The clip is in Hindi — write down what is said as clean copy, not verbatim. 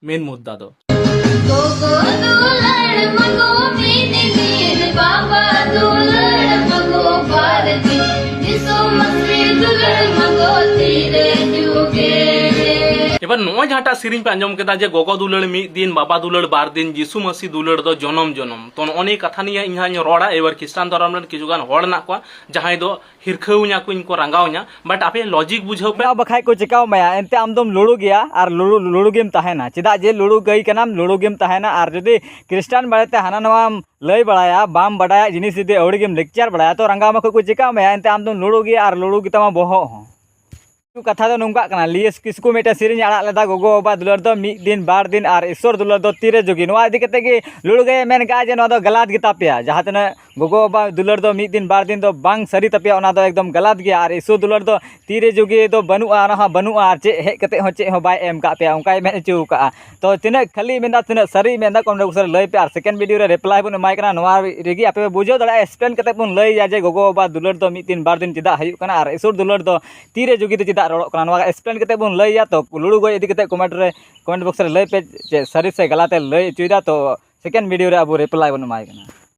मेन मुद्दा दो गोगो दुलड़ मगो मीन बाबा दुलड़ मगो भारती जिसो मस्री दुलड़ मगो तीरे जुगे एबार नॉय जहाटा सिरिंग पे आंजम केदा जे गोगो दुलड़ मिद दिन बाबा दुलड़ बार दिन जिसु मसी दुलड़ दो जनम जनम तो नॉने कथा निया इहां रोड़ा एबार क्रिश्चियन धर्म रन किजुगान होड़ ना को जहां दो हिरखौ냐 को इनको रंगाव냐 बट आपे लॉजिक बुझाव पे बखाय को चिकाव माया एनते आम दम लुड़ू गया और लुड़ू गेम तहना चेदा जे लुड़ू गई कनाम लुड़ू गेम तहना और जदि क्रिश्चियन बारेते हाना नवाम लय बड़ाया बाम बड़ाया जिनिस जदि अवड़ी गेम लेक्चर बड़ाया तो रंगामा को चिकाव माया एनते आम दम लुड़ू गया और लुड़ू गितामा बोहो कथा दो नोंका कना लियस किसको मेटा सिरिंज आड़ा लेदा गोगो बाबा दुलड़ दो मिद दिन बार दिन और ईश्वर दुलड़ दो तीरे जोगी नोआ इदी कते गे लुड़ू गए मेन का जे नोआ दो गलत गिता पेया जहां तना गोगो बाबा दुलड़ दो मिद दिन बार दिन दो बांग सरी तपिया ओना दो एकदम गलत गया और ईश्वर दुलड़ दो तीरे जोगी दो बनुआ ना बनुआ चे हे कते हो चे हो बाय एम का पेया उनका मेन चू का तो तिना खाली मेंदा तिना सरी मेंदा कोन सर लय पे और सेकंड वीडियो रे रिप्लाई बन माय कना नोआ रेगी आपे बुझो दड़ा एक्सप्लेन कते बन लय या जे गोगो बाबा दुलड़ दो मिद दिन बार दिन चिदा हयु कना और ईश्वर दुलड़ दो तीरे जोगी दो चिदा रोड़ो कना एक्सप्लेन करते बन लैया तो लुड़ू गई इदी कते कमेंट बॉक्स रे लय पे सरी से गलते लय चुईदा तो सेकंड वीडियो रे अब रिप्लाई बन माय कना।